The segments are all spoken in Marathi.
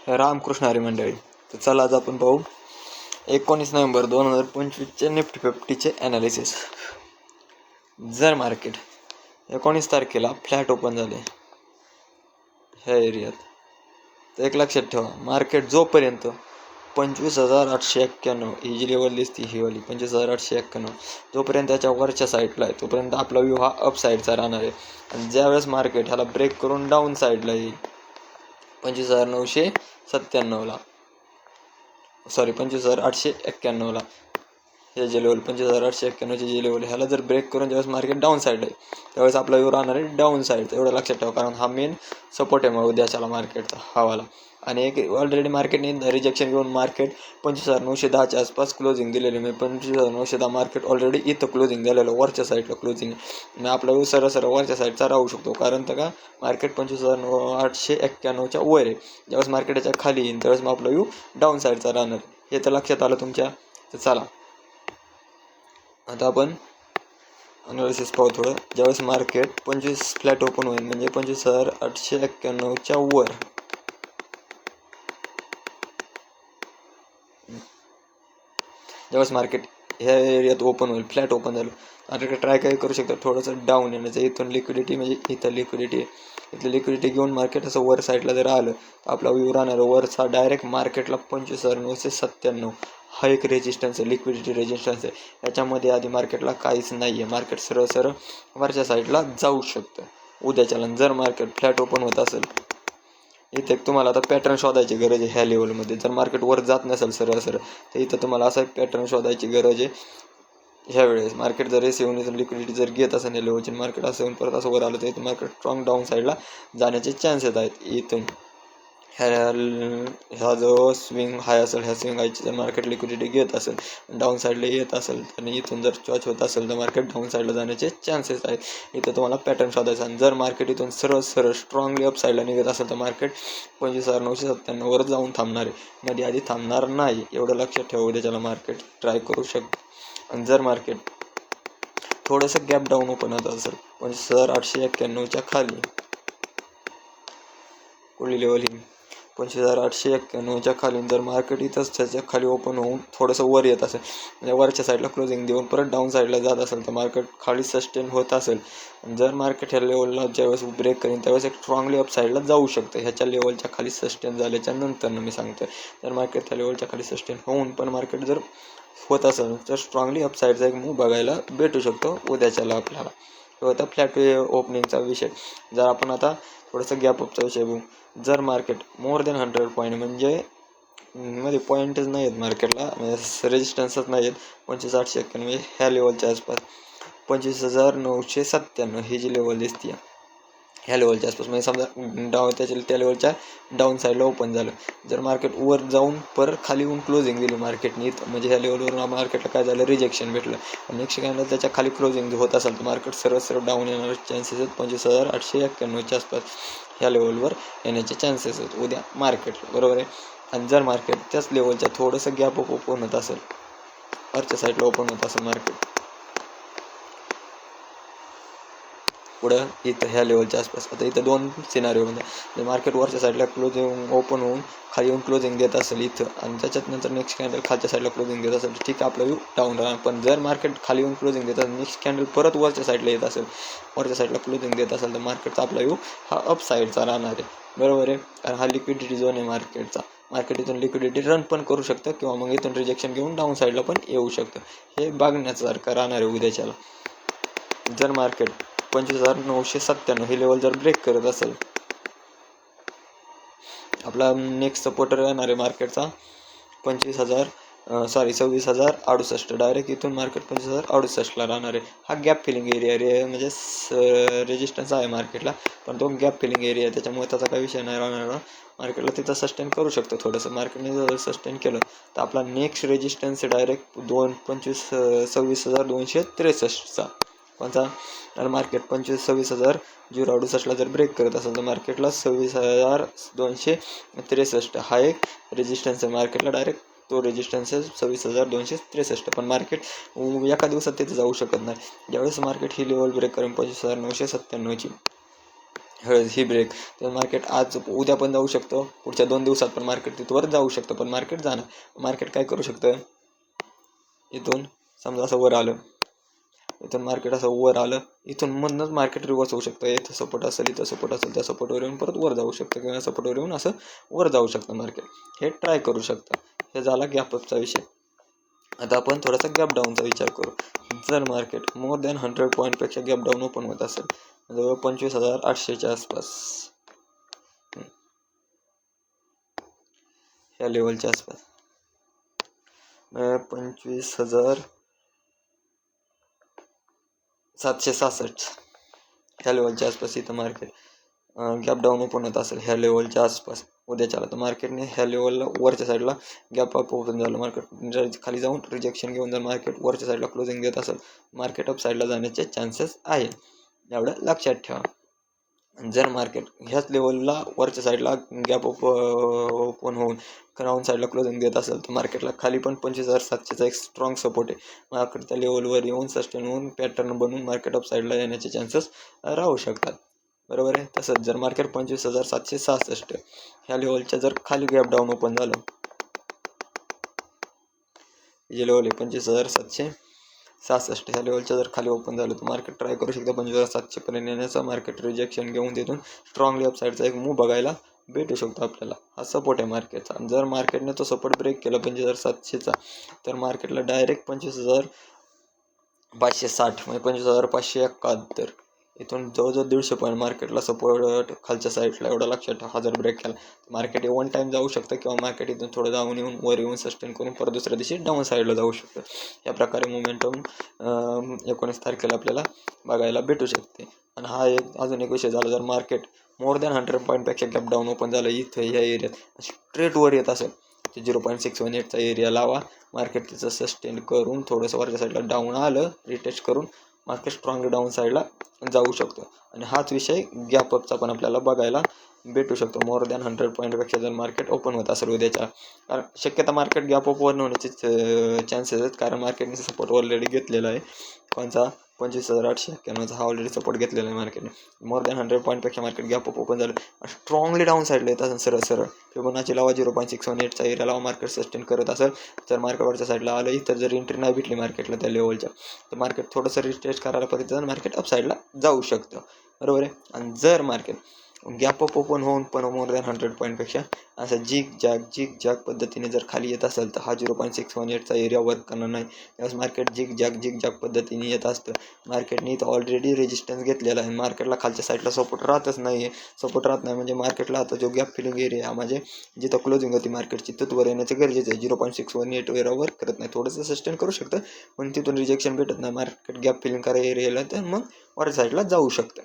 रामकृष्ण हरी मंडळी. तर चला आज आपण पाहू 19 नोव्हेंबर 2025चे निफ्टी 50चे ॲनालिसिस. जर मार्केट 19 तारखेला फ्लॅट ओपन झाले ह्या एरियात, तर एक लक्षात ठेवा, मार्केट जोपर्यंत 25,891 ही जी लेवल दिसती, ही वाली 25,891, जोपर्यंत त्याच्या वरच्या साईडला आहे तोपर्यंत आपला व्ह्यू हा अप साईडचा राहणार आहे. आणि ज्यावेळेस मार्केट ह्याला ब्रेक करून डाऊन साईडला येईल 25,997ला, 25,891ला, हे जे लेवल 25,891चे जे लेवल, ह्याला जर ब्रेक करून ज्यावेळेस मार्केट डाऊन साईडला आहे त्यावेळेस आपला व्ह्यू राहणार आहे डाऊन साईडचा. एवढं लक्षात ठेवा, कारण हा मेन सपोर्ट आहे मग उद्याच्याला मार्केटचा हवाला. आणि एक ऑलरेडी मार्केटने रिजेक्शन घेऊन मार्केट 25,910च्या आसपास क्लोजिंग दिलेली. म्हणजे 25,910 मार्केट ऑलरेडी इथं क्लोजिंग दिलेलं, वरच्या साईडला क्लोजिंग. मग आपला व्यू सरळ वरच्या साईडचा राहू शकतो, कारण तर का मार्केट 25,891च्या वर आहे. ज्यावेळेस मार्केट याच्या खाली येईल त्यावेळेस मग आपला व्यू डाऊन साईडचा राहणार. हे तर लक्षात आलं तुमच्या. तर चला आता आपण अनालिसिस पाहू थोडं. ज्यावेळेस मार्केट 25 फ्लॅट ओपन होईल म्हणजे 25,891च्या वर, ज्यावेळेस मार्केट ह्या एरियात ओपन होईल, फ्लॅट ओपन झालं, मार्केट ट्राय काय करू शकतं, थोडंसं डाऊन येण्याचं. इथून लिक्विडिटी, म्हणजे इथं लिक्विडिटी आहे, इथलं लिक्विडिटी घेऊन मार्केट असं वर साईडला जर आलं तर आपला व्ह्यू राहणार वरचा डायरेक्ट मार्केटला 25,997 हा एक रेजिस्टन्स आहे, लिक्विडिटी रेजिस्टन्स आहे. याच्यामध्ये आधी मार्केटला काहीच नाही आहे, मार्केट सरळ वरच्या साईडला जाऊ शकतं उद्याच्याला. जर मार्केट फ्लॅट ओपन होत असेल, इथे तुम्हाला आता पॅटर्न शोधायची गरज आहे ह्या लेवलमध्ये. जर मार्केट वर जात नसेल सरळ तर इथं तुम्हाला असा एक पॅटर्न शोधायची गरज आहे. ह्या वेळेस मार्केट जर एस येऊन लिक्विडिटी जर घेत असेल या लेवलची, मार्केट असं येऊन परत असं वर आलं तर इथं मार्केट स्ट्रॉंग डाऊन साईडला जाण्याचे चान्सेस आहेत. इथून ह्या जो स्विंग हाय असेल, ह्या स्विंग हायची जर मार्केट लिक्विडिटी घेत असेल, डाऊन साईडला येत असेल आणि इथून जर चॉच होत असेल तर मार्केट डाऊन साईडला जाण्याचे चान्सेस आहेत. इथं तुम्हाला पॅटर्न शोधायचा. आणि जर मार्केट इथून सरळ स्ट्रॉंगली अप साईडला निघत असेल तर मार्केट 25,997 वर जाऊन थांबणार आहे, मध्ये आधी थांबणार नाही. एवढं लक्षात ठेवा, उद्याच्याला मार्केट ट्राय करू शकतो. आणि जर मार्केट थोडंसं गॅप डाऊन ओपन होत असेल 25,891च्या खाली, कुठली लेवल ही 25,891च्या खाली, जर मार्केट इथंच त्याच्या खाली ओपन होऊन थोडंसं वर येत असेल, म्हणजे वरच्या साईडला क्लोजिंग देऊन परत डाऊन साईडला जात असेल तर मार्केट खाली सस्टेन होत असेल. जर मार्केट ह्या लेवलला ज्यावेळेस ब्रेक करेन त्यावेळेस एक स्ट्रॉंगली अप साईडला जाऊ शकतं. ह्याच्या लेवलच्या खाली सस्टेन झाल्याच्या नंतर मी सांगतो. जर मार्केट त्या लेवलच्या खाली सस्टेन होऊन पण मार्केट जर होत असेल तर स्ट्रॉंगली अप साईडचा एक मूव बघायला भेटू शकतो उद्याच्याला आपल्याला. तो होता फ्लॅट ओपनिंगचा विषय. जर आपण आता थोडंसं गॅप अपचा विषय बघू. जर मार्केट मोर दॅन 100 पॉईंट, म्हणजे मध्ये पॉईंटच नाही आहेत मार्केटला, म्हणजे रेजिस्टन्सच नाही आहेत 25,891, म्हणजे ह्या लेवलच्या आसपास 25,997 ही जी लेवल दिसते ह्या लेवलच्या आसपास, म्हणजे समजा त्या लेवलच्या डाऊन साईडला ओपन झालं. जर मार्केट वर जाऊन परत खाली येऊन क्लोजिंग दिली मार्केटने, म्हणजे ह्या लेवलवरून मार्केटला काय झालं, रिजेक्शन भेटलं. नेक्स्ट कॅन्डल त्याच्या खाली क्लोजिंग होत असेल तर मार्केट सरळ डाऊन येणारे चान्सेस आहेत 25,891च्या आसपास ह्या लेवलवर येण्याचे चान्सेस आहेत उद्या मार्केटला, बरोबर आहे. आणि जर मार्केट त्याच लेवलच्या थोडंसं गॅप ओपन होत असेल, वरच्या साईडला ओपन होत असेल मार्केट पुढं इथं ह्या लेवलच्या आसपास, आता इथं दोन सिनारिओ म्हणजे मार्केट वरच्या साईडला क्लोजिंग ओपन होऊन खाली येऊन क्लोजिंग देत असेल इथं, आणि त्याच्यात नंतर नेक्स्ट कॅन्डल खालच्या साईडला क्लोजिंग देत असेल, ठीक आहे, आपला व्यू डाऊन राहणार. पण जर मार्केट खाली येऊन क्लोजिंग देत असेल, नेक्स्ट कॅन्डल परत वरच्या साईडला येत असेल, वरच्या साईडला क्लोजिंग देत असेल, तर मार्केटचा आपला व्यू हा अप साईडचा राहणार आहे, बरोबर आहे. कारण हा लिक्विडिटी झोन आहे मार्केटचा. मार्केट इथून लिक्विडिटी रन पण करू शकतं किंवा मग इथून रिजेक्शन घेऊन डाऊन साईडला पण येऊ शकतं. हे बघण्यासारखं राहणार आहे उद्याच्याला. जर मार्केट 25,997 ही लेवल जर ब्रेक करत असेल, आपला नेक्स्ट सपोर्टर राहणार आहे मार्केटचा 26,68, डायरेक्ट इथून मार्केट 25,068ला राहणार आहे. हा गॅप फिलिंग एरिया म्हणजे रेजिस्टन्स आहे मार्केटला, पण तो गॅप फिलिंग एरिया आहे, त्याच्यामुळे त्याचा काही विषय नाही राहणार. मार्केटला तिथं सस्टेन करू शकतो थोडंसं. मार्केटने जर सस्टेन केलं तर आपला नेक्स्ट रेजिस्टन्स डायरेक्ट 26,263चा कोणता. आणि मार्केट 26,068ला जर ब्रेक करत असेल तर मार्केटला 26,263 हा एक रेजिस्टन्स आहे मार्केटला. डायरेक्ट तो रेजिस्टन्स आहे 26,263. पण मार्केट एका दिवसात तिथे जाऊ शकत नाही. ज्यावेळेस मार्केट ही लेवल ब्रेक करून 25,997ची ही ब्रेक, तर मार्केट आज उद्या पण जाऊ शकतं, पुढच्या 2 दिवसात पण मार्केट तिथवर जाऊ शकतं, पण मार्केट जाणार. मार्केट काय करू शकतं, इथून समजा असं वर आलं, इथून मार्केट असं वर आलं, इथून मधनंच मार्केट रिव्हर्स होऊ शकतं. इथं सपोर्ट असेल, इथं सपोर्ट असेल, त्या सपोर्टवर येऊन परत वर जाऊ शकतं, किंवा सपोर्टवर येऊन असं वर जाऊ शकतं मार्केट. हे ट्राय करू शकतं. हे झाला गॅप अपचा विषय. आता आपण थोडासा गॅप डाऊनचा विचार करू. जर मार्केट मोर दॅन 100 पॉईंटपेक्षा गॅप डाऊन ओपन होत असेल, जवळ 25,800च्या आसपास, ह्या लेवलच्या आसपास, 25,766 ह्या लेवलच्या आसपास इथं मार्केट गॅप डाऊन ओपन होत असेल, ह्या लेवलच्या आसपास उद्याच्याला, तर मार्केटने ह्या लेवलला वरच्या साईडला गॅप अप ओपन झालं, मार्केट खाली जाऊन रिजेक्शन घेऊन जर मार्केट वरच्या साईडला क्लोजिंग देत असेल, मार्केट अप साईडला जाण्याचे चान्सेस आहे, एवढं लक्षात ठेवा. जर मार्केट ह्याच लेवलला वरच्या साईडला गॅप ओपन होऊन ग्राउंड साईडला क्लोजिंग देत असेल, तर मार्केटला खाली पण 25,700चा एक स्ट्रॉंग सपोर्ट आहे. मार्केट त्या लेवलवर येऊन सस्टेन होऊन पॅटर्न बनवून मार्केट अप साईडला येण्याचे चान्सेस राहू शकतात. बरोबर आहे. तसंच जर मार्केट 25,766 ह्या लेवलच्या जर खाली गॅप डाऊन ओपन झालं, जे लेवल आहे 25,766 ह्या लेवलच्या जर खाली ओपन झालं, तर मार्केट ट्राय करू शकतं 25,700 पर्यंत येण्याचं. मार्केट रिजेक्शन घेऊन तिथून स्ट्रॉंगली अप साईडचा एक मूव बघायला भेटू शकतो आपल्याला. हा सपोर्ट आहे मार्केटचा. जर मार्केटने तो सपोर्ट ब्रेक केला 25,700चा, तर मार्केटला डायरेक्ट 25,560 म्हणजे 25,571 इथून जवळजवळ 150 पॉईंट मार्केटला सपोर्ट खालच्या साईडला, एवढा लक्षात ठेवा. हा जर ब्रेक केला मार्केट वन टाइम जाऊ शकतं, किंवा मार्केट इथून थोडं जाऊन येऊन वर येऊन सस्टेन करून परत दुसऱ्या दिवशी डाऊन साईडला जाऊ शकतं. या प्रकारे मोमेंटम 19 तारखेला आपल्याला बघायला भेटू शकते. आणि हा एक अजून एक विषय झाला, जर मार्केट मोर दॅन 100 पॉईंटपेक्षा गॅप डाऊन ओपन झालं इथं या एरियात, स्ट्रेट वर येत असेल, ते 0.618चा एरिया लावा. मार्केट तिचं सस्टेन करून थोडंसं वरच्या साईडला डाऊन आलं, रिटेस्ट करून मार्केट स्ट्रॉंगली डाऊन साईडला जाऊ शकतो. आणि हाच विषय गॅप अपचा पण आपल्याला बघायला भेटू शकतो. मोर दॅन 100 पॉईंटपेक्षा जर मार्केट ओपन होत असेल उद्याच्या, कारण शक्यता मार्केट गॅप अप वर होण्याचे चान्सेस आहेत, कारण मार्केटने सपोर्ट ऑलरेडी घेतलेला आहे. कोणचा 25,891चा हा ऑलरेडी सपोर्ट घेतलेला आहे मार्केटने. मोर दॅन 100 पॉईंटपेक्षा मार्केट गॅप अप ओपन झालं, स्ट्रॉंगली डाऊन साईडला येत असेल सरळ सरळ, फिबोनाची लावा 0.618चा एरिया लावा, मार्केट सस्टेन करत असेल, जर मार्केटवरच्या साईडला आलं, तर जर एंट्री नाही भेटली मार्केटला त्या लेवलच्या, तर मार्केट थोडंसं रिटेस्ट करायला पर्यंत मार्केट अप साईडला जाऊ शकतं. बरोबर आहे. आणि जर मार्केट गॅप अप ओपन होऊन पण मोर दॅन 100 पॉईंटपेक्षा असं जिग जॅग पद्धतीने जर खाली येत असेल, तर हा 0.618चा एरिया वर्क करणार नाही. त्यावेळेस मार्केट जिग जॅग पद्धतीने येत असतं. मार्केटने इथं ऑलरेडी रेजिस्टन्स घेतलेला आहे, मार्केटला खालच्या साईडला सपोर्ट राहतच नाही आहे. सपोर्ट राहत नाही म्हणजे मार्केटला आता जो गॅप फिलिंग एरिया म्हणजे जिथं क्लोजिंग होती मार्केटची, तिथवर येण्याचं गरजेचं आहे. 0.618 एरिया वर्क करत नाही, थोडंसं सस्टेन करू शकतं, पण तिथून रिजेक्शन भेटत नाही, मार्केट गॅप फिलिंग करा एरियाला, तर मग वरच्या साईडला जाऊ शकतं.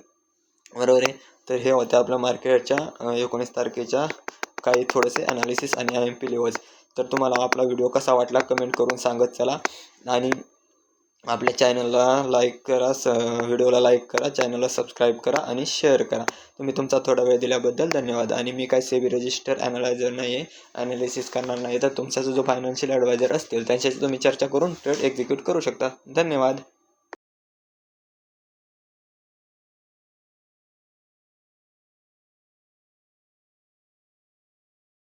बरोबर आहे. तर हे होतं आपल्या मार्केटच्या 19 तारखेच्या काही थोडेसे ॲनालिसिस आणि IMP लेवल्स. तर तुम्हाला आपला व्हिडिओ कसा वाटला कमेंट करून सांगत चला. आणि आपल्या चॅनलला लाईक करा, व्हिडिओला लाईक करा, चॅनलला सबस्क्राईब करा आणि शेअर करा. तुम्ही तुमचा थोडा वेळ दिल्याबद्दल धन्यवाद. आणि मी काय सेबी रजिस्टर ॲनालायझर नाही आहे, ॲनालिसिस करणार नाही, तर तुमचा जो फायनान्शियल ॲडवायझर असतील त्यांच्याशी तुम्ही चर्चा करून ट्रेड एक्झिक्यूट करू शकता. धन्यवाद.